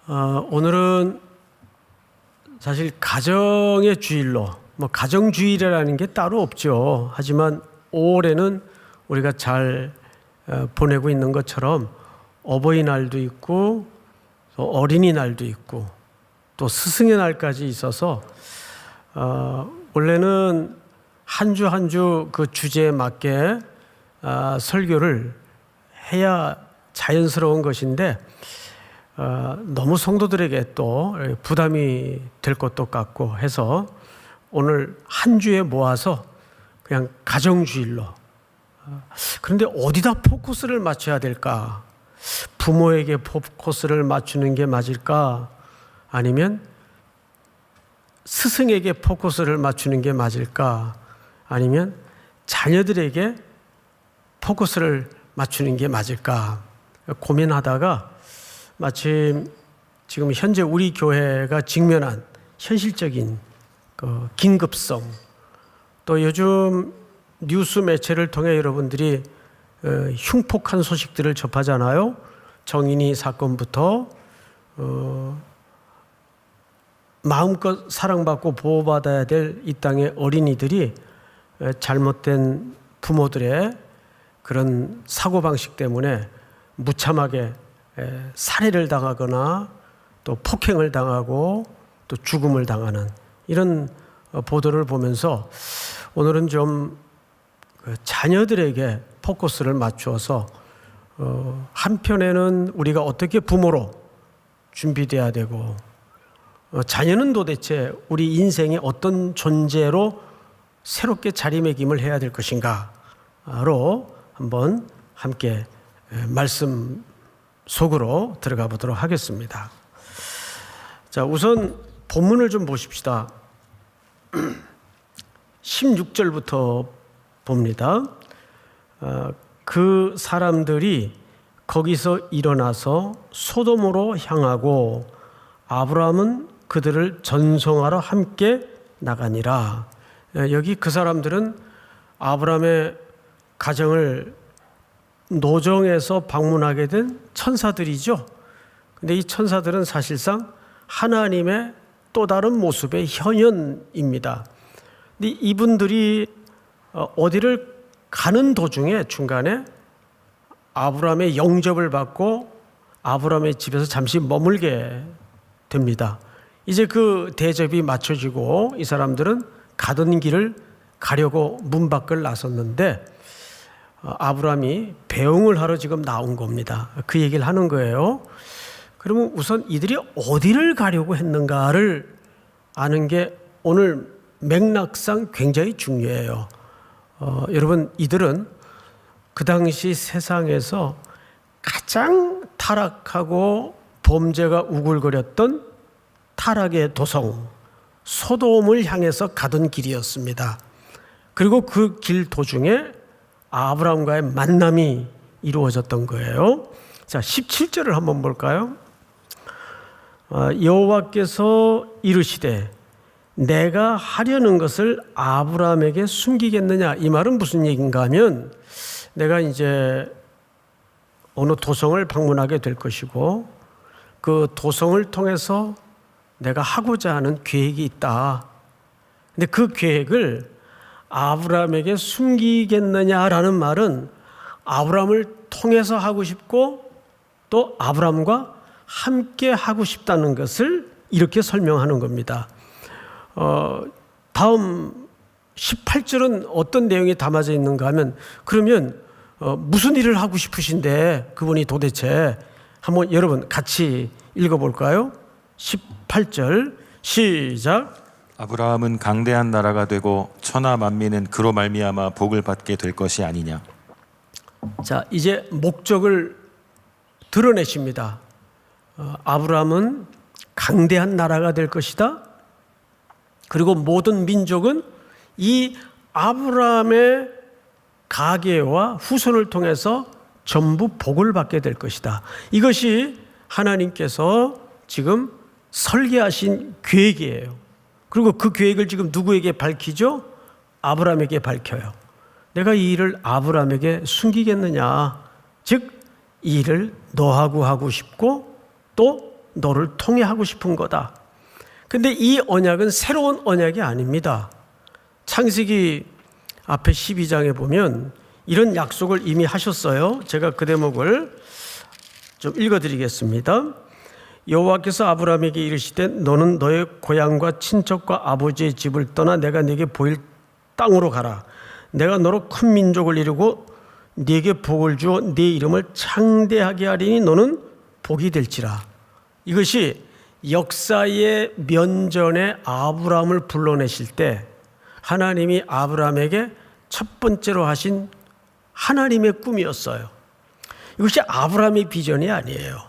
오늘은 사실 가정의 주일로, 가정주일이라는 게 따로 없죠. 하지만 5월에는 우리가 잘 보내고 있는 것처럼 어버이날도 있고 또 어린이날도 있고 또 스승의 날까지 있어서 원래는 한 주 한 주 그 주제에 맞게 설교를 해야 자연스러운 것인데 너무 성도들에게 또 부담이 될 것도 같고 해서 오늘 한 주에 모아서 그냥 가정주일로. 그런데 어디다 포커스를 맞춰야 될까? 부모에게 포커스를 맞추는 게 맞을까? 아니면 스승에게 포커스를 맞추는 게 맞을까? 아니면 자녀들에게 포커스를 맞추는 게 맞을까? 고민하다가 마침 지금 현재 우리 교회가 직면한 현실적인 그 긴급성, 또 요즘 뉴스 매체를 통해 여러분들이 흉폭한 소식들을 접하잖아요. 정인이 사건부터 마음껏 사랑받고 보호받아야 될 이 땅의 어린이들이 잘못된 부모들의 그런 사고방식 때문에 무참하게 살해를 당하거나 또 폭행을 당하고 또 죽음을 당하는 이런 보도를 보면서 오늘은 좀 자녀들에게 포커스를 맞추어서 한편에는 우리가 어떻게 부모로 준비돼야 되고 자녀는 도대체 우리 인생의 어떤 존재로 새롭게 자리매김을 해야 될 것인가로 한번 함께 말씀 속으로 들어가 보도록 하겠습니다. 자, 우선 본문을 좀 보십시다. 16절부터 봅니다. 그 사람들이 거기서 일어나서 소돔으로 향하고 아브라함은 그들을 전송하러 함께 나가니라. 여기 그 사람들은 아브라함의 가정을 노정에서 방문하게 된 천사들이죠. 근데 이 천사들은 사실상 하나님의 또 다른 모습의 현현입니다. 근데 이분들이 어디를 가는 도중에 중간에 아브라함의 영접을 받고 아브라함의 집에서 잠시 머물게 됩니다. 이제 그 대접이 맞춰지고 이 사람들은 가던 길을 가려고 문 밖을 나섰는데 아브라함이 배웅을 하러 지금 나온 겁니다. 그 얘기를 하는 거예요. 그러면 우선 이들이 어디를 가려고 했는가를 아는 게 오늘 맥락상 굉장히 중요해요. 여러분, 이들은 그 당시 세상에서 가장 타락하고 범죄가 우글거렸던 타락의 도성 소돔을 향해서 가던 길이었습니다. 그리고 그 길 도중에 아브라함과의 만남이 이루어졌던 거예요. 자, 17절을 한번 볼까요? 여호와께서 이르시되 내가 하려는 것을 아브라함에게 숨기겠느냐. 이 말은 무슨 얘기인가 하면 내가 이제 어느 도성을 방문하게 될 것이고 그 도성을 통해서 내가 하고자 하는 계획이 있다. 근데 그 계획을 아브라함에게 숨기겠느냐라는 말은 아브라함을 통해서 하고 싶고 또 아브라함과 함께 하고 싶다는 것을 이렇게 설명하는 겁니다. 다음 18절은 어떤 내용이 담아져 있는가 하면 그러면 무슨 일을 하고 싶으신데 그분이 도대체 한번 여러분 같이 읽어볼까요? 18절 시작. 아브라함은 강대한 나라가 되고 천하 만민은 그로 말미암아 복을 받게 될 것이 아니냐. 자, 이제 목적을 드러내십니다. 아브라함은 강대한 나라가 될 것이다. 그리고 모든 민족은 이 아브라함의 가계와 후손을 통해서 전부 복을 받게 될 것이다. 이것이 하나님께서 지금 설계하신 계획이에요. 그리고 그 계획을 지금 누구에게 밝히죠? 아브라함에게 밝혀요. 내가 이 일을 아브라함에게 숨기겠느냐. 즉 이 일을 너하고 하고 싶고 또 너를 통해 하고 싶은 거다. 근데 이 언약은 새로운 언약이 아닙니다. 창세기 앞에 12장에 보면 이런 약속을 이미 하셨어요. 제가 그 대목을 좀 읽어드리겠습니다. 여호와께서 아브라함에게 이르시되 너는 너의 고향과 친척과 아버지의 집을 떠나 내가 네게 보일 땅으로 가라. 내가 너로 큰 민족을 이루고 네게 복을 주어 네 이름을 창대하게 하리니 너는 복이 될지라. 이것이 역사의 면전에 아브라함을 불러내실 때 하나님이 아브라함에게 첫 번째로 하신 하나님의 꿈이었어요. 이것이 아브라함의 비전이 아니에요.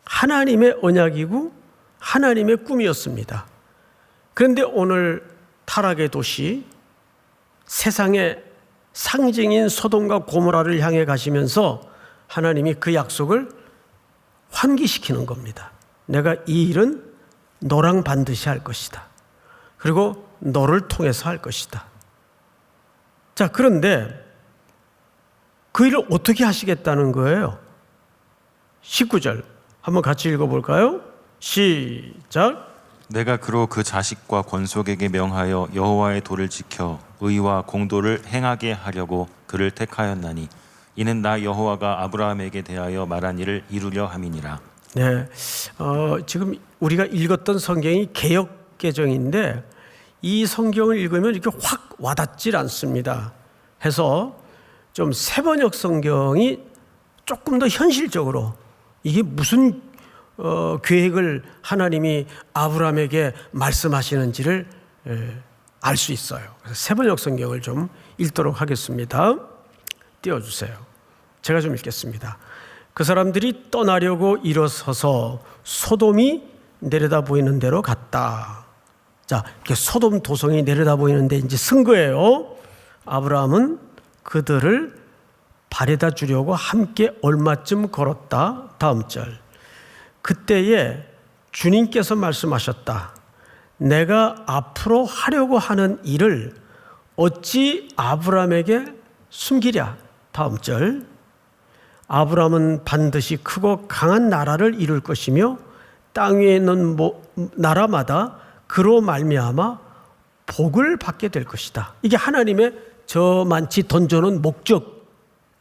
하나님의 언약이고 하나님의 꿈이었습니다. 그런데 오늘 타락의 도시, 세상의 상징인 소돔과 고모라를 향해 가시면서 하나님이 그 약속을 환기시키는 겁니다. 내가 이 일은 너랑 반드시 할 것이다. 그리고 너를 통해서 할 것이다. 자, 그런데 그 일을 어떻게 하시겠다는 거예요? 19절 한번 같이 읽어볼까요? 시작. 내가 그로 그 자식과 권속에게 명하여 여호와의 도를 지켜 의와 공도를 행하게 하려고 그를 택하였나니 이는 나 여호와가 아브라함에게 대하여 말한 일을 이루려 함이니라. 네, 지금 우리가 읽었던 성경이 개역 개정인데 이 성경을 읽으면 이렇게 확 와닿질 않습니다. 해서 좀 새번역 성경이 조금 더 현실적으로 이게 무슨 계획을 하나님이 아브라함에게 말씀하시는지를 알 수 있어요. 그래서 새번역 성경을 좀 읽도록 하겠습니다. 띄워주세요. 제가 좀 읽겠습니다. 그 사람들이 떠나려고 일어서서 소돔이 내려다 보이는 데로 갔다. 자, 이렇게 소돔 도성이 내려다 보이는데 이제 쓴 거예요. 아브라함은 그들을 바래다 주려고 함께 얼마쯤 걸었다. 다음 절. 그때에 주님께서 말씀하셨다. 내가 앞으로 하려고 하는 일을 어찌 아브라함에게 숨기랴. 다음 절. 아브라함은 반드시 크고 강한 나라를 이룰 것이며 땅 위에 있는 나라마다 그로 말미암아 복을 받게 될 것이다. 이게 하나님의 저만치 던져놓은 목적,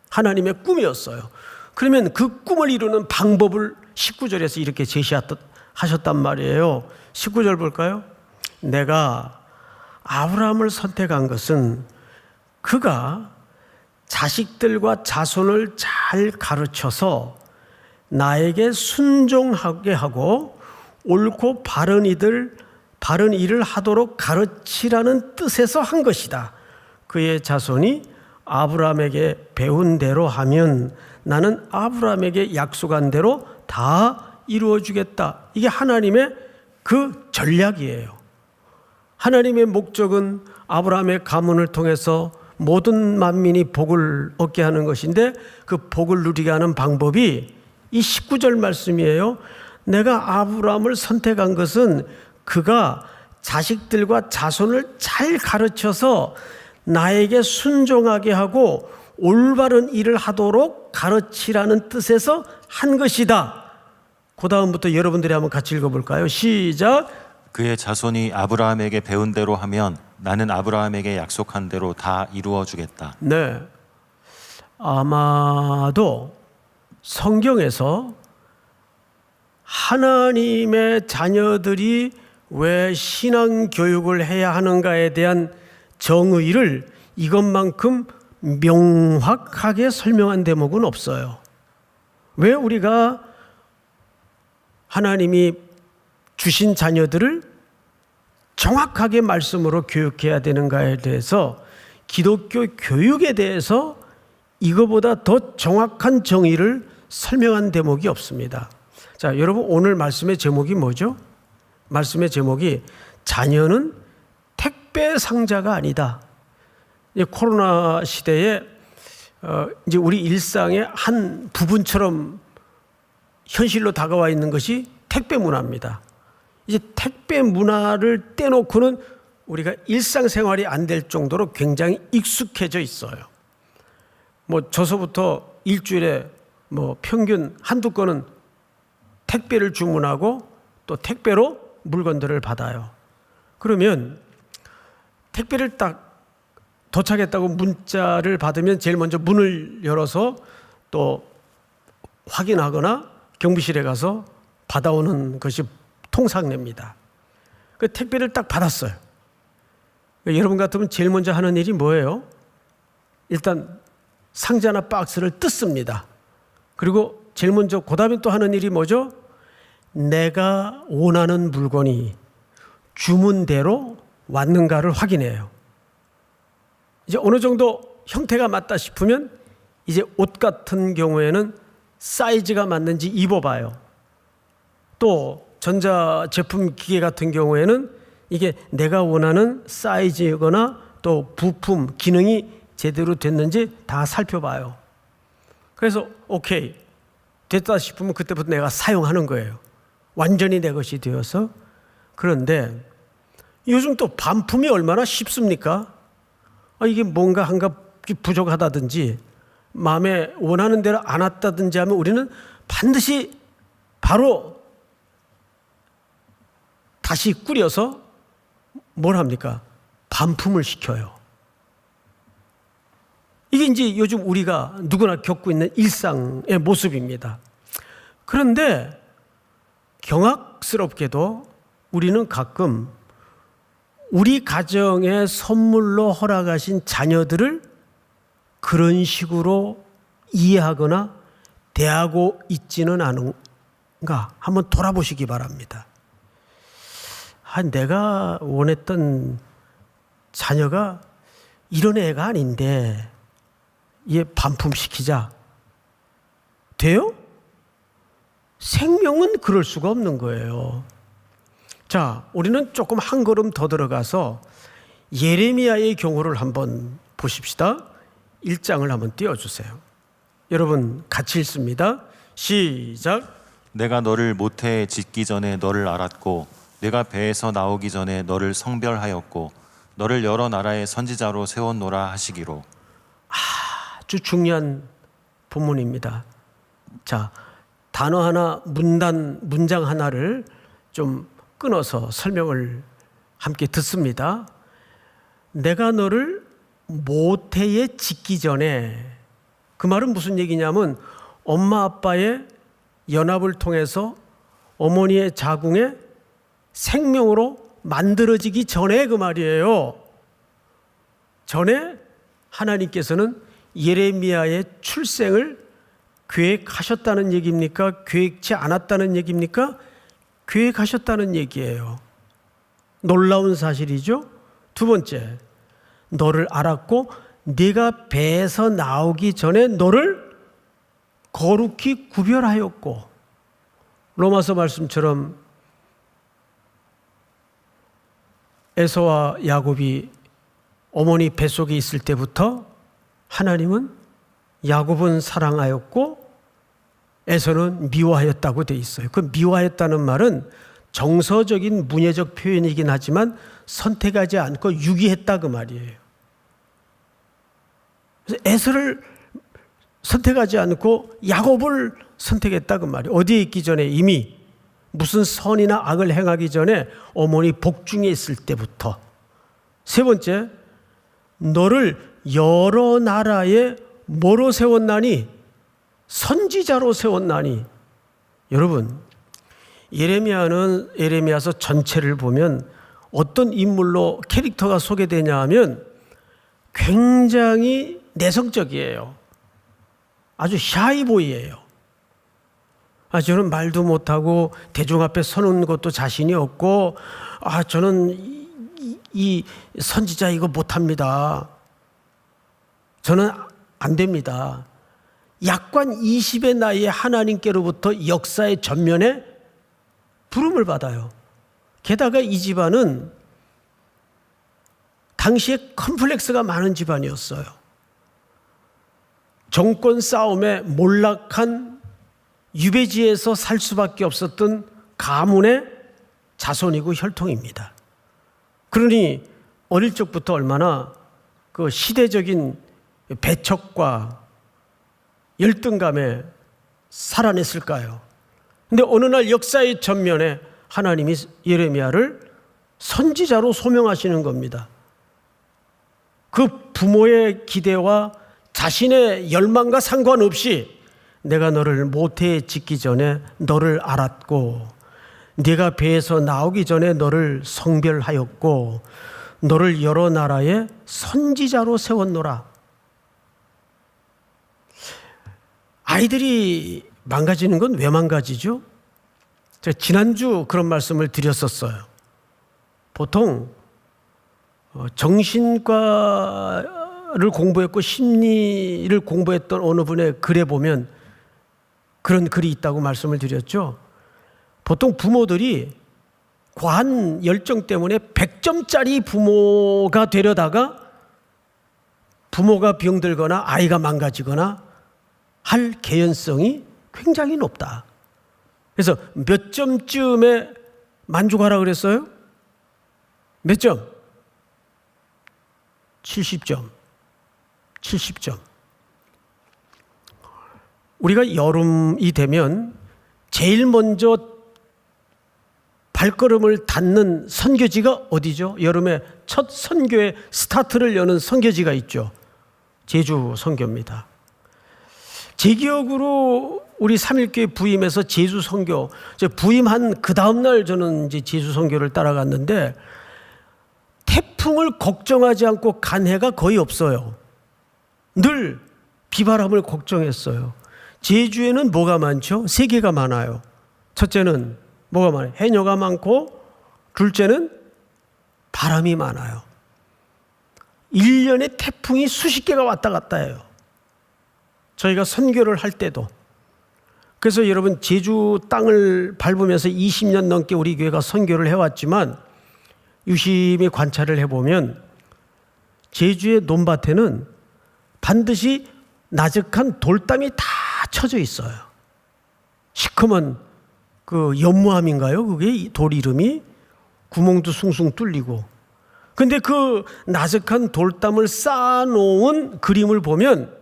하나님의 꿈이었어요. 그러면 그 꿈을 이루는 방법을 19절에서 이렇게 제시하셨단 말이에요. 19절 볼까요? 내가 아브라함을 선택한 것은 그가 자식들과 자손을 잘 가르쳐서 나에게 순종하게 하고 옳고 바른 일을 하도록 가르치라는 뜻에서 한 것이다. 그의 자손이 아브라함에게 배운 대로 하면 나는 아브라함에게 약속한 대로 다 이루어 주겠다. 이게 하나님의 그 전략이에요. 하나님의 목적은 아브라함의 가문을 통해서 모든 만민이 복을 얻게 하는 것인데 그 복을 누리게 하는 방법이 이 19절 말씀이에요. 내가 아브라함을 선택한 것은 그가 자식들과 자손을 잘 가르쳐서 나에게 순종하게 하고 올바른 일을 하도록 가르치라는 뜻에서 한 것이다. 그 다음부터 여러분들이 한번 같이 읽어볼까요? 시작. 그의 자손이 아브라함에게 배운 대로 하면 나는 아브라함에게 약속한 대로 다 이루어 주겠다. 네, 아마도 성경에서 하나님의 자녀들이 왜 신앙 교육을 해야 하는가에 대한 정의를 이것만큼 명확하게 설명한 대목은 없어요. 왜 우리가 하나님이 주신 자녀들을 정확하게 말씀으로 교육해야 되는가에 대해서 기독교 교육에 대해서 이거보다 더 정확한 정의를 설명한 대목이 없습니다. 자, 여러분 오늘 말씀의 제목이 뭐죠? 말씀의 제목이 자녀는 택배 상자가 아니다. 이제 코로나 시대에 이제 우리 일상의 한 부분처럼 현실로 다가와 있는 것이 택배 문화입니다. 이제 택배 문화를 떼놓고는 우리가 일상생활이 안 될 정도로 굉장히 익숙해져 있어요. 저서부터 일주일에 평균 한두 건은 택배를 주문하고 또 택배로 물건들을 받아요. 그러면 택배를 딱 도착했다고 문자를 받으면 제일 먼저 문을 열어서 또 확인하거나 경비실에 가서 받아오는 것이 통상례입니다. 그 택배를 딱 받았어요. 여러분 같으면 제일 먼저 하는 일이 뭐예요? 일단 상자나 박스를 뜯습니다. 그리고 제일 먼저 그다음에 또 하는 일이 뭐죠? 내가 원하는 물건이 주문대로 왔는가를 확인해요. 이제 어느 정도 형태가 맞다 싶으면 이제 옷 같은 경우에는 사이즈가 맞는지 입어봐요. 또 전자제품 기계 같은 경우에는 이게 내가 원하는 사이즈거나 또 부품, 기능이 제대로 됐는지 다 살펴봐요. 그래서 오케이, 됐다 싶으면 그때부터 내가 사용하는 거예요. 완전히 내 것이 되어서. 그런데 요즘 또 반품이 얼마나 쉽습니까? 이게 뭔가 한 값이 부족하다든지 마음에 원하는 대로 안 왔다든지 하면 우리는 반드시 바로 다시 꾸려서 뭘 합니까? 반품을 시켜요. 이게 이제 요즘 우리가 누구나 겪고 있는 일상의 모습입니다. 그런데 경악스럽게도 우리는 가끔 우리 가정에 선물로 허락하신 자녀들을 그런 식으로 이해하거나 대하고 있지는 않은가 한번 돌아보시기 바랍니다. 내가 원했던 자녀가 이런 애가 아닌데 얘 반품시키자. 돼요? 생명은 그럴 수가 없는 거예요. 자, 우리는 조금 한 걸음 더 들어가서 예레미야의 경우를 한번 보십시다. 1장을 한번 띄워주세요. 여러분 같이 읽습니다. 시작. 내가 너를 모태에 짓기 전에 너를 알았고 내가 배에서 나오기 전에 너를 성별하였고 너를 여러 나라의 선지자로 세웠노라 하시기로. 아주 중요한 본문입니다. 자, 단어 하나, 문장 하나를 좀 끊어서 설명을 함께 듣습니다. 내가 너를 모태에 짓기 전에, 그 말은 무슨 얘기냐면 엄마 아빠의 연합을 통해서 어머니의 자궁에 생명으로 만들어지기 전에 그 말이에요. 전에 하나님께서는 예레미야의 출생을 계획하셨다는 얘기입니까? 계획치 않았다는 얘기입니까? 계획하셨다는 얘기예요. 놀라운 사실이죠. 두 번째, 너를 알았고 네가 배에서 나오기 전에 너를 거룩히 구별하였고, 로마서 말씀처럼 에서와 야곱이 어머니 뱃속에 있을 때부터 하나님은 야곱은 사랑하였고 에서는 미워하였다고 돼 있어요. 그 미워하였다는 말은 정서적인 문예적 표현이긴 하지만 선택하지 않고 유기했다 그 말이에요. 그래서 에서를 선택하지 않고 야곱을 선택했다 그 말이에요. 어디에 있기 전에 이미 무슨 선이나 악을 행하기 전에 어머니 복중에 있을 때부터. 세 번째, 너를 여러 나라에 뭐로 세웠나니? 선지자로 세웠나니. 여러분, 예레미야서 전체를 보면 어떤 인물로 캐릭터가 소개되냐 하면 굉장히 내성적이에요. 아주 샤이보이예요. 저는 말도 못하고 대중 앞에 서는 것도 자신이 없고 저는 이 선지자 이거 못합니다. 저는 안 됩니다. 약관 20의 나이에 하나님께로부터 역사의 전면에 부름을 받아요. 게다가 이 집안은 당시에 컴플렉스가 많은 집안이었어요. 정권 싸움에 몰락한 유배지에서 살 수밖에 없었던 가문의 자손이고 혈통입니다. 그러니 어릴 적부터 얼마나 그 시대적인 배척과 열등감에 살아냈을까요? 근데 어느 날 역사의 전면에 하나님이 예레미야를 선지자로 소명하시는 겁니다. 그 부모의 기대와 자신의 열망과 상관없이 내가 너를 모태에 짓기 전에 너를 알았고 네가 배에서 나오기 전에 너를 성별하였고 너를 여러 나라의 선지자로 세웠노라. 아이들이 망가지는 건 왜 망가지죠? 제가 지난주 그런 말씀을 드렸었어요. 보통 정신과를 공부했고 심리를 공부했던 어느 분의 글에 보면 그런 글이 있다고 말씀을 드렸죠. 보통 부모들이 과한 열정 때문에 100점짜리 부모가 되려다가 부모가 병들거나 아이가 망가지거나 할 개연성이 굉장히 높다. 그래서 몇 점쯤에 만족하라 그랬어요? 몇 점? 70점. 70점. 우리가 여름이 되면 제일 먼저 발걸음을 닿는 선교지가 어디죠? 여름에 첫 선교의 스타트를 여는 선교지가 있죠. 제주 선교입니다. 제 기억으로 우리 3.1교회 부임해서 제주 선교, 부임한 그 다음날 저는 이제 제주 선교를 따라갔는데 태풍을 걱정하지 않고 간 해가 거의 없어요. 늘 비바람을 걱정했어요. 제주에는 뭐가 많죠? 세 개가 많아요. 첫째는 뭐가 많아요? 해녀가 많고, 둘째는 바람이 많아요. 1년에 태풍이 수십 개가 왔다 갔다 해요. 저희가 선교를 할 때도. 그래서 여러분 제주 땅을 밟으면서 20년 넘게 우리 교회가 선교를 해왔지만 유심히 관찰을 해보면 제주의 논밭에는 반드시 나적한 돌담이 다 쳐져 있어요. 시커먼 그 연무암인가요? 그게 돌 이름이 구멍도 숭숭 뚫리고. 근데 그 나적한 돌담을 쌓아놓은 그림을 보면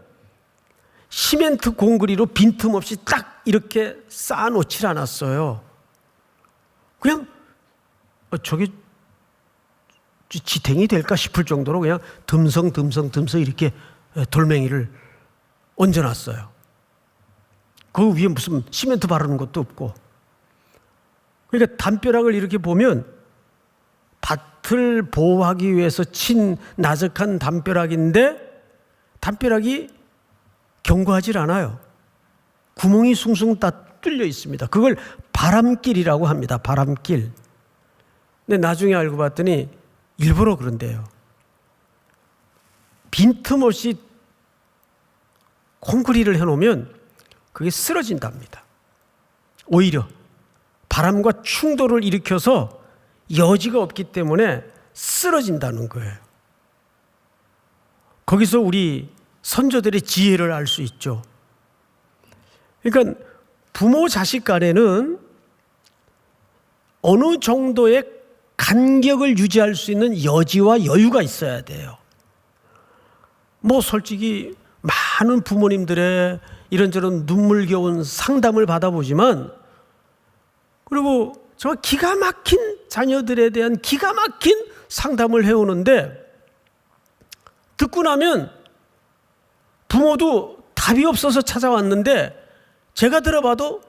시멘트 공그리로 빈틈없이 딱 이렇게 쌓아놓질 않았어요. 그냥 저게 지탱이 될까 싶을 정도로 그냥 듬성 이렇게 돌멩이를 얹어놨어요. 그 위에 무슨 시멘트 바르는 것도 없고. 그러니까 담벼락을 이렇게 보면 밭을 보호하기 위해서 친 나적한 담벼락인데 담벼락이 견고하질 않아요. 구멍이 숭숭 다 뚫려 있습니다. 그걸 바람길이라고 합니다. 바람길. 근데 나중에 알고 봤더니 일부러 그런데요. 빈틈없이 콘크리트를 해놓으면 그게 쓰러진답니다. 오히려 바람과 충돌을 일으켜서 여지가 없기 때문에 쓰러진다는 거예요. 거기서 우리 선조들의 지혜를 알 수 있죠. 그러니까 부모 자식 간에는 어느 정도의 간격을 유지할 수 있는 여지와 여유가 있어야 돼요. 뭐 솔직히 많은 부모님들의 이런저런 눈물겨운 상담을 받아보지만, 그리고 정말 기가 막힌 자녀들에 대한 기가 막힌 상담을 해오는데 듣고 나면 부모도 답이 없어서 찾아왔는데 제가 들어봐도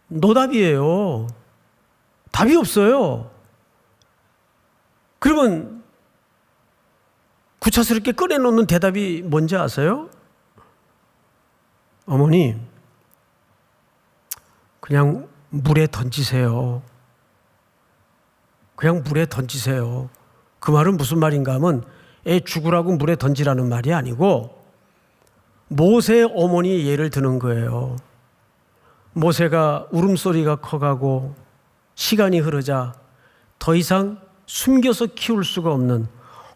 노답이에요. 답이 없어요. 그러면 구차스럽게 꺼내놓는 대답이 뭔지 아세요? 어머니, 그냥 물에 던지세요. 그냥 물에 던지세요. 그 말은 무슨 말인가 하면 애 죽으라고 물에 던지라는 말이 아니고 모세의 어머니의 예를 드는 거예요. 모세가 울음소리가 커가고 시간이 흐르자 더 이상 숨겨서 키울 수가 없는,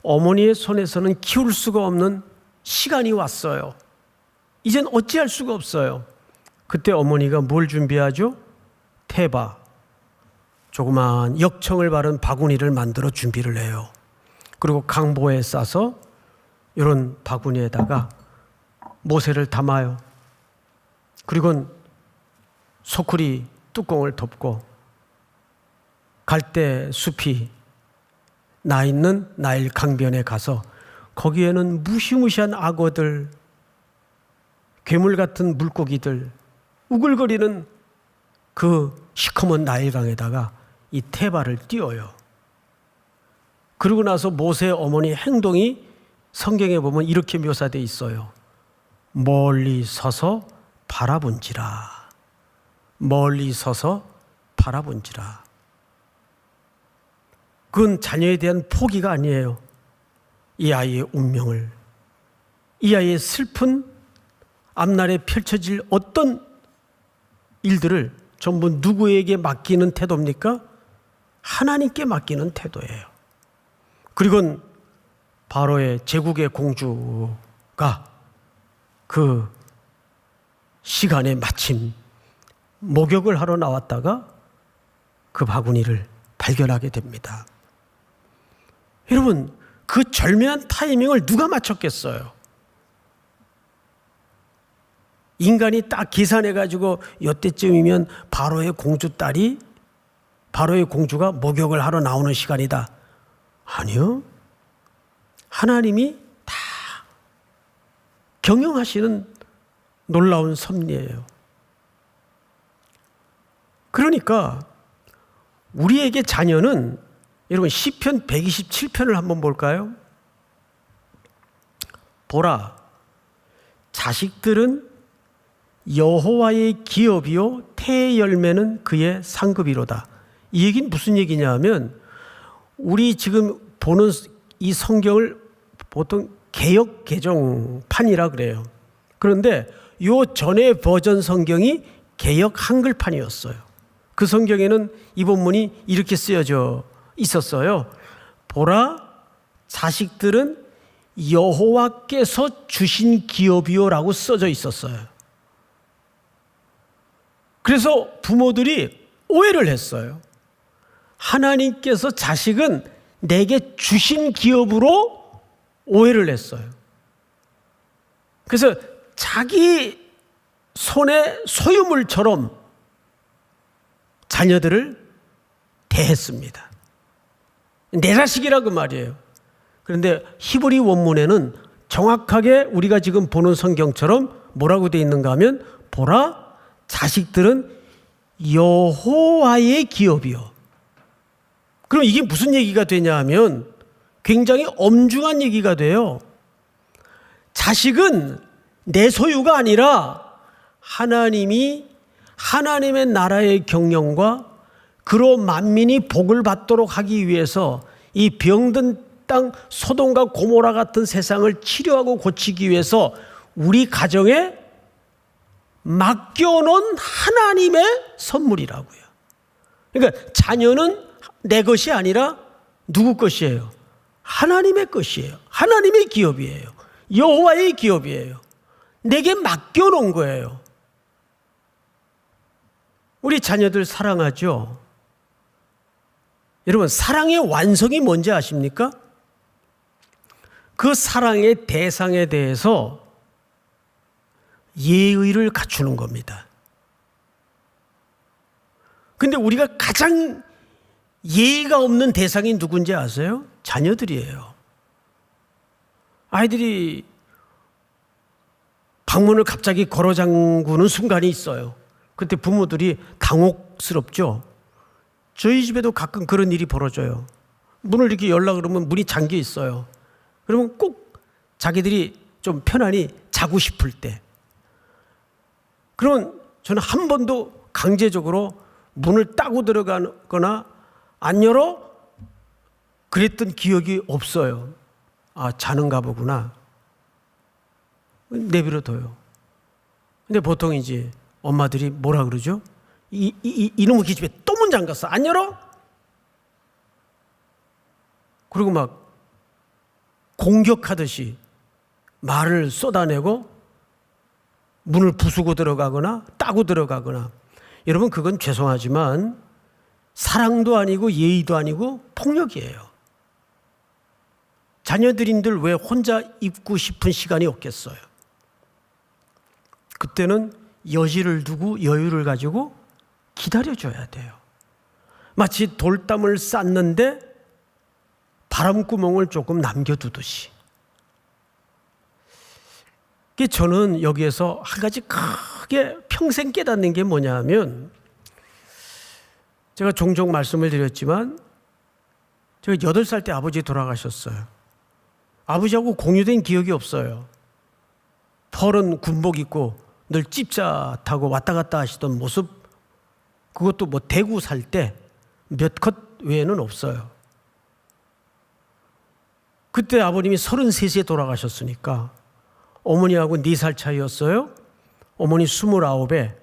어머니의 손에서는 키울 수가 없는 시간이 왔어요. 이젠 어찌할 수가 없어요. 그때 어머니가 뭘 준비하죠? 태바, 조그만 역청을 바른 바구니를 만들어 준비를 해요. 그리고 강보에 싸서 이런 바구니에다가 모세를 담아요. 그리고 소쿠리 뚜껑을 덮고 갈대 숲이 나 있는 나일 강변에 가서 거기에는 무시무시한 악어들, 괴물 같은 물고기들, 우글거리는 그 시커먼 나일강에다가 이 태발을 띄워요. 그러고 나서 모세의 어머니 행동이 성경에 보면 이렇게 묘사되어 있어요. 멀리 서서 바라본지라. 멀리 서서 바라본지라. 그건 자녀에 대한 포기가 아니에요. 이 아이의 운명을, 이 아이의 슬픈 앞날에 펼쳐질 어떤 일들을 전부 누구에게 맡기는 태도입니까? 하나님께 맡기는 태도예요. 그리고 바로의 제국의 공주가 그 시간에 마침 목욕을 하러 나왔다가 그 바구니를 발견하게 됩니다. 여러분, 그 절묘한 타이밍을 누가 맞췄겠어요? 인간이 딱 계산해가지고 이때쯤이면 바로의 공주가 목욕을 하러 나오는 시간이다. 아니요. 하나님이 다 경영하시는 놀라운 섭리예요. 그러니까 우리에게 자녀는, 여러분 시편 127편을 한번 볼까요? 보라, 자식들은 여호와의 기업이요 태의 열매는 그의 상급이로다. 이 얘기는 무슨 얘기냐 하면, 우리 지금 보는 이 성경을 보통 개역 개정판이라 그래요. 그런데 요 전의 버전 성경이 개역 한글판이었어요. 그 성경에는 이 본문이 이렇게 쓰여져 있었어요. 보라, 자식들은 여호와께서 주신 기업이요라고 써져 있었어요. 그래서 부모들이 오해를 했어요. 하나님께서 자식은 내게 주신 기업으로 오해를 했어요. 그래서 자기 손의 소유물처럼 자녀들을 대했습니다. 내 자식이라고 말이에요. 그런데 히브리 원문에는 정확하게 우리가 지금 보는 성경처럼 뭐라고 되어 있는가 하면, 보라, 자식들은 여호와의 기업이요. 그럼 이게 무슨 얘기가 되냐 하면 굉장히 엄중한 얘기가 돼요. 자식은 내 소유가 아니라 하나님이 하나님의 나라의 경영과 그로 만민이 복을 받도록 하기 위해서 이 병든 땅 소돔과 고모라 같은 세상을 치료하고 고치기 위해서 우리 가정에 맡겨놓은 하나님의 선물이라고요. 그러니까 자녀는 내 것이 아니라 누구 것이에요? 하나님의 것이에요. 하나님의 기업이에요. 여호와의 기업이에요. 내게 맡겨놓은 거예요. 우리 자녀들 사랑하죠? 여러분, 사랑의 완성이 뭔지 아십니까? 그 사랑의 대상에 대해서 예의를 갖추는 겁니다. 근데 우리가 가장 예의가 없는 대상이 누군지 아세요? 자녀들이에요. 아이들이 방문을 갑자기 걸어 잠그는 순간이 있어요. 그때 부모들이 당혹스럽죠. 저희 집에도 가끔 그런 일이 벌어져요. 문을 이렇게 열라 그러면 문이 잠겨 있어요. 그러면 꼭 자기들이 좀 편안히 자고 싶을 때, 그러면 저는 한 번도 강제적으로 문을 따고 들어가거나 안 열어? 그랬던 기억이 없어요. 아, 자는가 보구나. 내버려둬요. 근데 보통 이제 엄마들이 뭐라 그러죠? 이놈의 기집애 또 문 잠갔어. 안 열어? 그리고 막 공격하듯이 말을 쏟아내고 문을 부수고 들어가거나 따고 들어가거나. 여러분, 그건 죄송하지만 사랑도 아니고 예의도 아니고 폭력이에요. 자녀들인들 왜 혼자 있고 싶은 시간이 없겠어요? 그때는 여지를 두고 여유를 가지고 기다려줘야 돼요. 마치 돌담을 쌓는데 바람구멍을 조금 남겨두듯이. 저는 여기에서 한 가지 크게 평생 깨닫는 게 뭐냐 하면, 제가 종종 말씀을 드렸지만 제가 8살 때 아버지 돌아가셨어요. 아버지하고 공유된 기억이 없어요. 펄은 군복 입고 늘 찝자 타고 왔다 갔다 하시던 모습, 그것도 뭐 대구 살 때 몇 컷 외에는 없어요. 그때 아버님이 33세 돌아가셨으니까 어머니하고 4살 차이였어요. 어머니 29에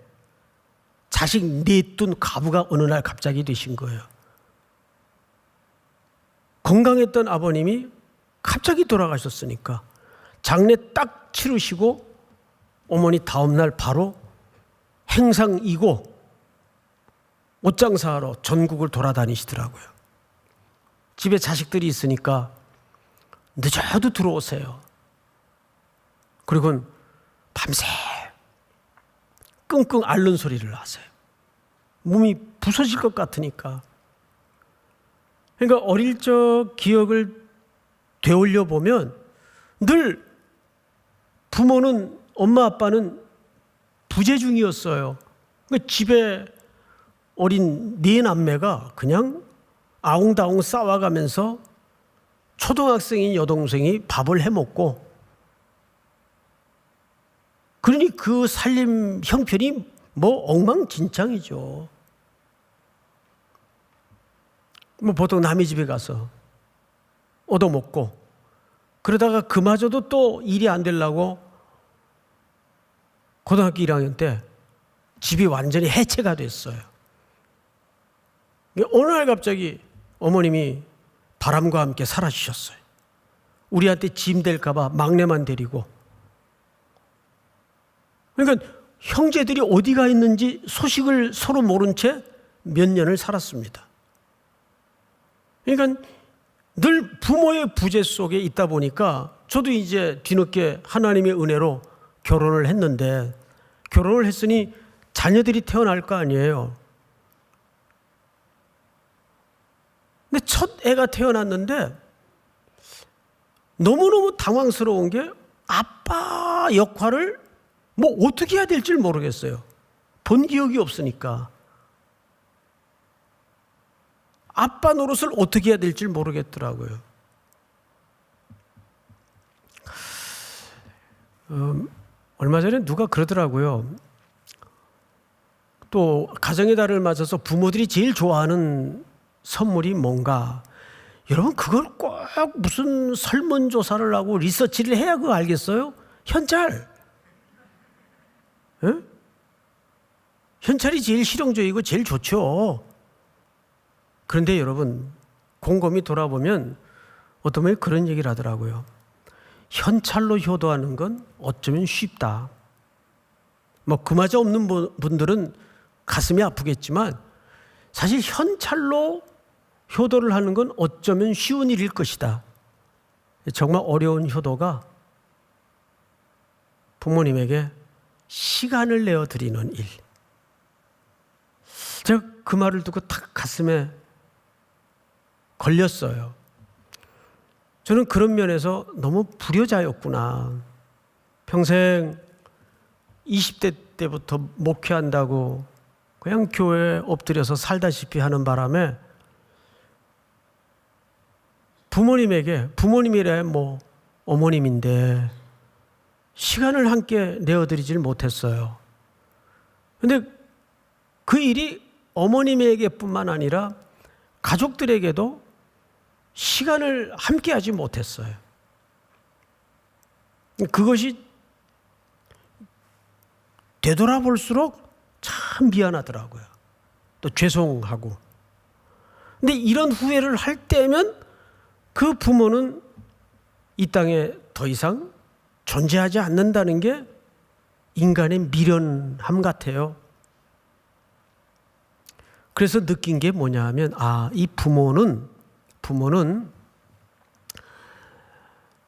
자식 넷둔 가부가 어느 날 갑자기 되신 거예요. 건강했던 아버님이 갑자기 돌아가셨으니까 장례 딱 치르시고 어머니 다음날 바로 행상이고 옷장사하러 전국을 돌아다니시더라고요. 집에 자식들이 있으니까 늦어도 들어오세요. 그리고 밤새 끙끙 앓는 소리를 하세요. 몸이 부서질 것 같으니까. 그러니까 어릴 적 기억을 되돌려 보면 늘 부모는, 엄마 아빠는 부재중이었어요. 그러니까 집에 어린 4남매가 그냥 아웅다웅 싸워가면서 초등학생인 여동생이 밥을 해먹고, 그러니 그 살림 형편이 뭐 엉망진창이죠. 뭐 보통 남의 집에 가서 얻어먹고, 그러다가 그마저도 또 일이 안 되려고 고등학교 1학년 때 집이 완전히 해체가 됐어요. 어느 날 갑자기 어머님이 바람과 함께 사라지셨어요. 우리한테 짐 될까 봐 막내만 데리고. 그러니까 형제들이 어디가 있는지 소식을 서로 모른 채 몇 년을 살았습니다. 그러니까 늘 부모의 부재 속에 있다 보니까 저도 이제 뒤늦게 하나님의 은혜로 결혼을 했는데, 결혼을 했으니 자녀들이 태어날 거 아니에요. 근데 첫 애가 태어났는데 너무너무 당황스러운 게 아빠 역할을 뭐 어떻게 해야 될지 모르겠어요. 본 기억이 없으니까. 아빠 노릇을 어떻게 해야 될지 모르겠더라고요. 얼마 전에 누가 그러더라고요. 또 가정의 달을 맞아서 부모들이 제일 좋아하는 선물이 뭔가. 여러분, 그걸 꼭 무슨 설문조사를 하고 리서치를 해야 그거 알겠어요? 현찰. 에? 현찰이 제일 실용적이고 제일 좋죠. 그런데 여러분, 곰곰이 돌아보면 어떤 분이 그런 얘기를 하더라고요. 현찰로 효도하는 건 어쩌면 쉽다. 뭐 그마저 없는 분들은 가슴이 아프겠지만 사실 현찰로 효도를 하는 건 어쩌면 쉬운 일일 것이다. 정말 어려운 효도가 부모님에게 시간을 내어 드리는 일. 제가 그 말을 듣고 탁 가슴에 걸렸어요. 저는 그런 면에서 너무 불효자였구나. 평생 20대 때부터 목회한다고 그냥 교회에 엎드려서 살다시피 하는 바람에 부모님이래 뭐 어머님인데 시간을 함께 내어드리질 못했어요. 근데 그 일이 어머님에게뿐만 아니라 가족들에게도 시간을 함께 하지 못했어요. 그것이 되돌아볼수록 참 미안하더라고요. 또 죄송하고. 근데 이런 후회를 할 때면 그 부모는 이 땅에 더 이상 존재하지 않는다는 게 인간의 미련함 같아요. 그래서 느낀 게 뭐냐 하면, 이 부모는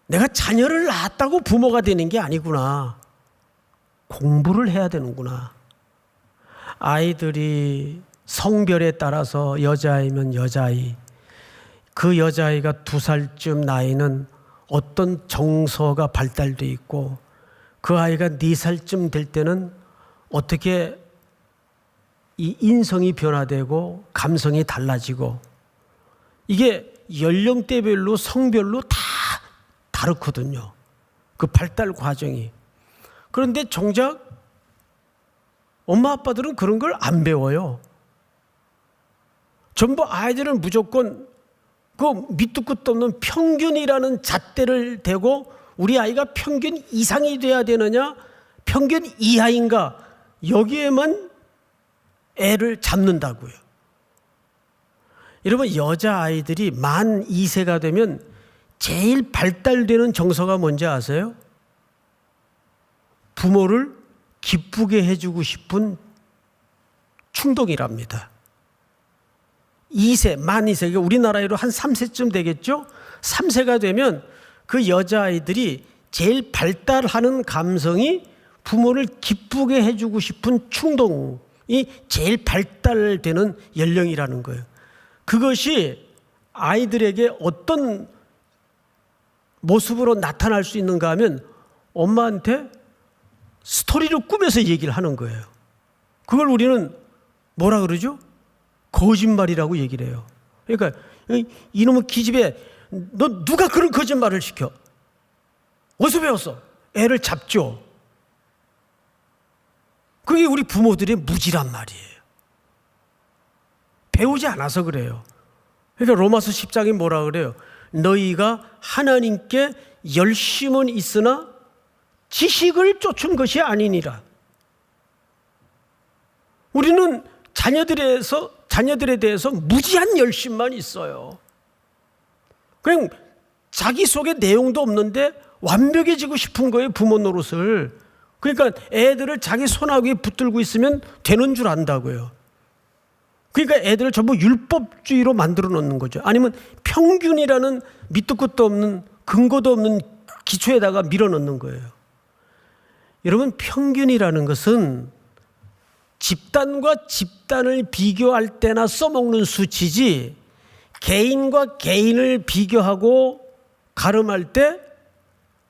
내가 자녀를 낳았다고 부모가 되는 게 아니구나. 공부를 해야 되는구나. 아이들이 성별에 따라서 여자아이면 여자아이, 그 여자아이가 2살쯤 나이는 어떤 정서가 발달돼 있고 그 아이가 4살쯤 될 때는 어떻게 이 인성이 변화되고 감성이 달라지고 이게 연령대별로 성별로 다 다르거든요. 그 발달 과정이. 그런데 정작 엄마 아빠들은 그런 걸 안 배워요. 전부 아이들은 무조건 그 밑도 끝도 없는 평균이라는 잣대를 대고 우리 아이가 평균 이상이 돼야 되느냐 평균 이하인가 여기에만 애를 잡는다고요. 여러분 여자아이들이 만 2세가 되면 제일 발달되는 정서가 뭔지 아세요? 부모를 기쁘게 해주고 싶은 충동이랍니다. 2세, 만 2세, 우리나라로 한 3세쯤 되겠죠? 3세가 되면 그 여자아이들이 제일 발달하는 감성이 부모를 기쁘게 해주고 싶은 충동이 제일 발달되는 연령이라는 거예요. 그것이 아이들에게 어떤 모습으로 나타날 수 있는가 하면 엄마한테 스토리를 꾸며서 얘기를 하는 거예요. 그걸 우리는 뭐라 그러죠? 거짓말이라고 얘기를 해요. 그러니까 이놈의 기집애 너 누가 그런 거짓말을 시켜? 어디서 배웠어? 애를 잡죠. 그게 우리 부모들의 무지란 말이에요. 배우지 않아서 그래요. 그러니까 로마서 10장이 뭐라 그래요? 너희가 하나님께 열심은 있으나 지식을 쫓은 것이 아니니라. 우리는 자녀들에 대해서 무지한 열심만 있어요. 그냥 자기 속에 내용도 없는데 완벽해지고 싶은 거예요, 부모 노릇을. 그러니까 애들을 자기 손아귀에 붙들고 있으면 되는 줄 안다고요. 그러니까 애들을 전부 율법주의로 만들어 놓는 거죠. 아니면 평균이라는 밑도 끝도 없는 근거도 없는 기초에다가 밀어 넣는 거예요. 여러분 평균이라는 것은 집단과 집단을 비교할 때나 써먹는 수치지 개인과 개인을 비교하고 가름할 때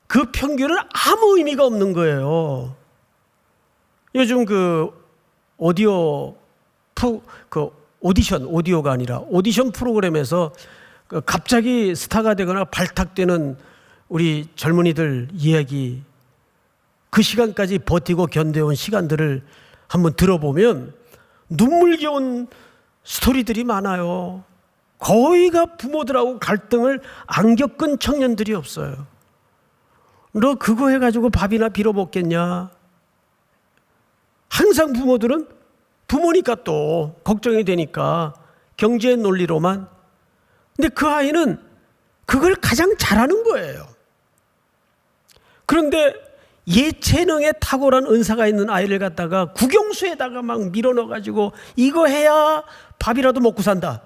그 평균은 아무 의미가 없는 거예요. 요즘 그 오디오가 아니라 오디션 프로그램에서 갑자기 스타가 되거나 발탁되는 우리 젊은이들 이야기, 그 시간까지 버티고 견뎌온 시간들을 한번 들어보면 눈물겨운 스토리들이 많아요. 거의가 부모들하고 갈등을 안 겪은 청년들이 없어요. 너 그거 해가지고 밥이나 빌어 먹겠냐? 항상 부모들은 부모니까 또 걱정이 되니까 경제의 논리로만. 근데 그 아이는 그걸 가장 잘하는 거예요. 그런데 예체능에 탁월한 은사가 있는 아이를 갖다가 국영수에다가 막 밀어넣어가지고 이거 해야 밥이라도 먹고 산다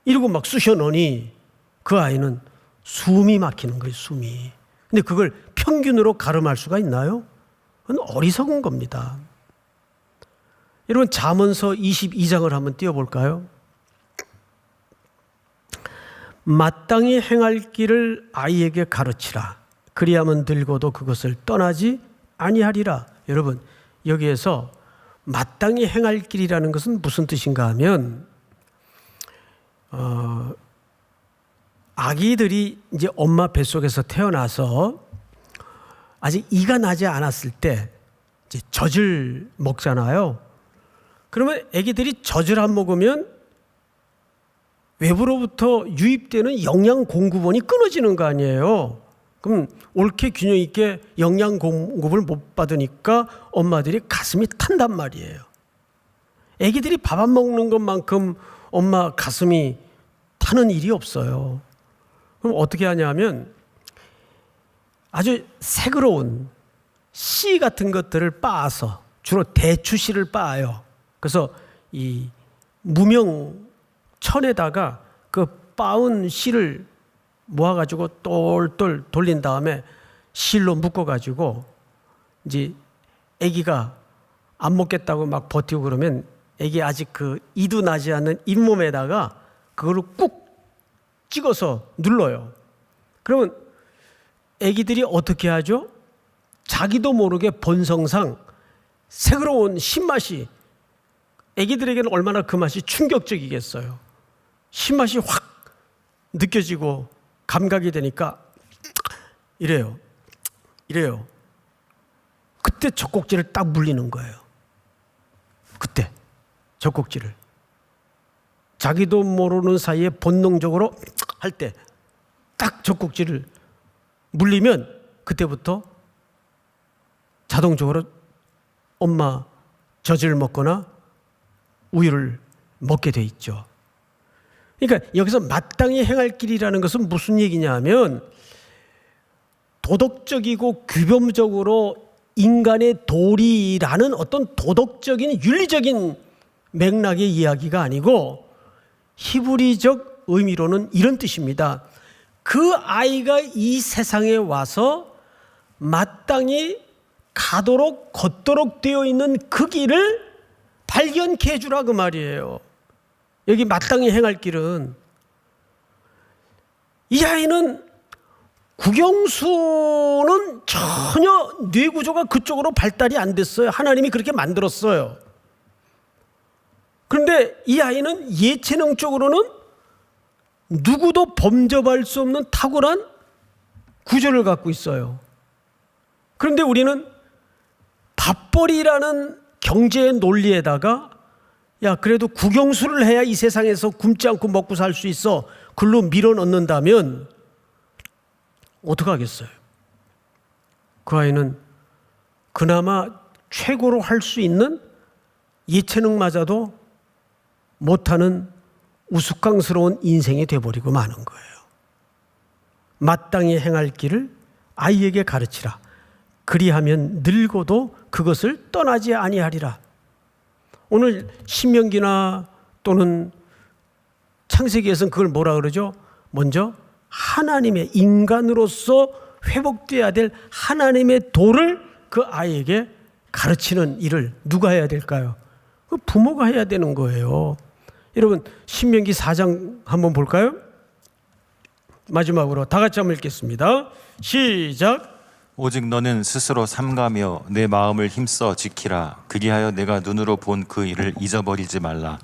이러고 막 쑤셔 넣으니 그 아이는 숨이 막히는 거예요, 숨이. 근데 그걸 평균으로 가름할 수가 있나요? 그건 어리석은 겁니다. 여러분 잠언서 22장을 한번 띄워볼까요? 마땅히 행할 길을 아이에게 가르치라. 그리하면 늙어도 그것을 떠나지 아니하리라. 여러분 여기에서 마땅히 행할 길이라는 것은 무슨 뜻인가 하면 아기들이 이제 엄마 뱃속에서 태어나서 아직 이가 나지 않았을 때 이제 젖을 먹잖아요. 그러면 아기들이 젖을 안 먹으면 외부로부터 유입되는 영양 공급원이 끊어지는 거 아니에요. 그럼 옳게 균형 있게 영양 공급을 못 받으니까 엄마들이 가슴이 탄단 말이에요. 아기들이 밥 안 먹는 것만큼 엄마 가슴이 타는 일이 없어요. 그럼 어떻게 하냐면 아주 새그러운 씨 같은 것들을 빻아서 주로 대추씨를 빻아요. 그래서 이 무명천에다가 그 빻은 씨를 모아가지고 똘똘 돌린 다음에 실로 묶어가지고 이제 아기가 안 먹겠다고 막 버티고 그러면 애기 아직 그 이도 나지 않는 잇몸에다가 그거를 꾹 찍어서 눌러요. 그러면 애기들이 어떻게 하죠? 자기도 모르게 본성상 새로운 신맛이, 애기들에게는 얼마나 그 맛이 충격적이겠어요. 신맛이 확 느껴지고 감각이 되니까 이래요. 그때 젖꼭지를 딱 물리는 거예요. 그때 젖꼭지를 자기도 모르는 사이에 본능적으로 할 때 딱 젖꼭지를 물리면 그때부터 자동적으로 엄마 젖을 먹거나 우유를 먹게 돼 있죠. 그러니까 여기서 마땅히 행할 길이라는 것은 무슨 얘기냐 하면 도덕적이고 규범적으로 인간의 도리라는 어떤 도덕적인 윤리적인 맥락의 이야기가 아니고 히브리적 의미로는 이런 뜻입니다. 그 아이가 이 세상에 와서 마땅히 가도록 걷도록 되어 있는 그 길을 발견케 해주라 그 말이에요. 여기 마땅히 행할 길은, 이 아이는 국영수는 전혀 뇌 구조가 그쪽으로 발달이 안 됐어요. 하나님이 그렇게 만들었어요. 그런데 이 아이는 예체능 쪽으로는 누구도 범접할 수 없는 탁월한 구조를 갖고 있어요. 그런데 우리는 밥벌이라는 경제의 논리에다가 야 그래도 국영수를 해야 이 세상에서 굶지 않고 먹고 살 수 있어, 글로 밀어넣는다면 어떡하겠어요? 그 아이는 그나마 최고로 할 수 있는 예체능마저도 못하는 우스꽝스러운 인생이 돼버리고 마는 거예요. 마땅히 행할 길을 아이에게 가르치라. 그리하면 늙어도 그것을 떠나지 아니하리라. 오늘 신명기나 또는 창세기에서는 그걸 뭐라 그러죠? 먼저 하나님의, 인간으로서 회복돼야 될 하나님의 도를 그 아이에게 가르치는 일을 누가 해야 될까요? 그 부모가 해야 되는 거예요. 여러분 신명기 4장 한번 볼까요? 마지막으로 다 같이 한번 읽겠습니다. 시작. 오직 너는 스스로 삼가며 내 마음을 힘써 지키라. 그리하여 내가 눈으로 본 그 일을 잊어버리지 말라.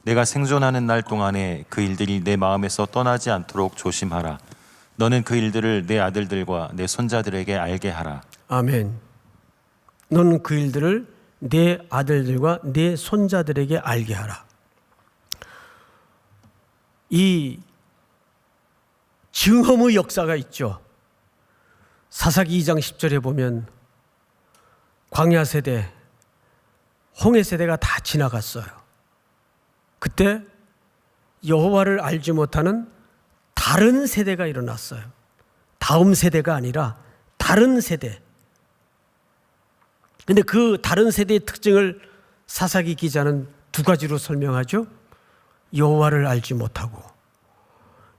내가 생존하는 날 동안에 그 일들이 내 마음에서 떠나지 않도록 조심하라. 너는 그 일들을 내 아들들과 내 손자들에게 알게 하라. 아멘. 너는 그 일들을 내 아들들과 내 손자들에게 알게 하라. 이 증험의 역사가 있죠. 사사기 2장 10절에 보면 광야 세대, 홍해 세대가 다 지나갔어요. 그때 여호와를 알지 못하는 다른 세대가 일어났어요. 다음 세대가 아니라 다른 세대. 근데 그 다른 세대의 특징을 사사기 기자는 두 가지로 설명하죠. 여호와를 알지 못하고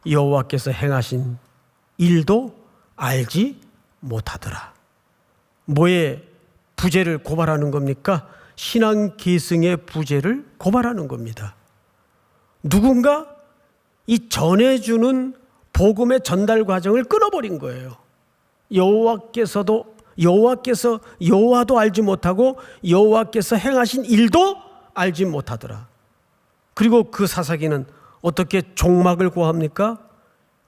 여호와께서 행하신 일도 알지 못하더라. 뭐의 부재를 고발하는 겁니까? 신앙 계승의 부재를 고발하는 겁니다. 누군가 이 전해주는 복음의 전달 과정을 끊어버린 거예요. 여호와도 알지 못하고 여호와께서 행하신 일도 알지 못하더라. 그리고 그 사사기는 어떻게 종막을 고합니까?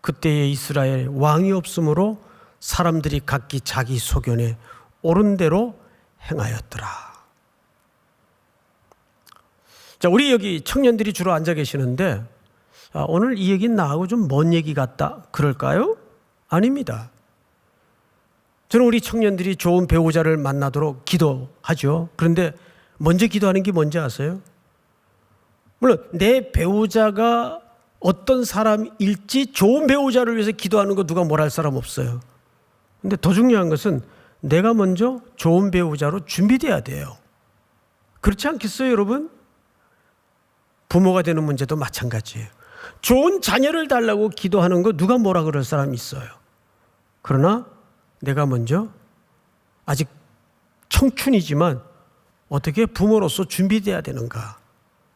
그때의 이스라엘 왕이 없으므로 사람들이 각기 자기 소견에 옳은 대로 행하였더라. 자, 우리 여기 청년들이 주로 앉아 계시는데 오늘 이 얘기는 나하고 좀 먼 얘기 같다 그럴까요? 아닙니다. 저는 우리 청년들이 좋은 배우자를 만나도록 기도하죠. 그런데 먼저 기도하는 게 뭔지 아세요? 물론 내 배우자가 어떤 사람일지 좋은 배우자를 위해서 기도하는 거 누가 뭘 할 사람 없어요. 근데 더 중요한 것은 내가 먼저 좋은 배우자로 준비돼야 돼요. 그렇지 않겠어요, 여러분? 부모가 되는 문제도 마찬가지예요. 좋은 자녀를 달라고 기도하는 거 누가 뭐라 그럴 사람이 있어요. 그러나 내가 먼저 아직 청춘이지만 어떻게 부모로서 준비되어야 되는가?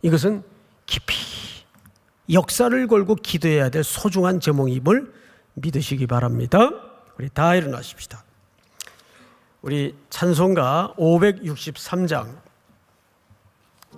이것은 깊이 역사를 걸고 기도해야 될 소중한 제목임을 믿으시기 바랍니다. 우리 다 일어나십시다. 우리 찬송가 563장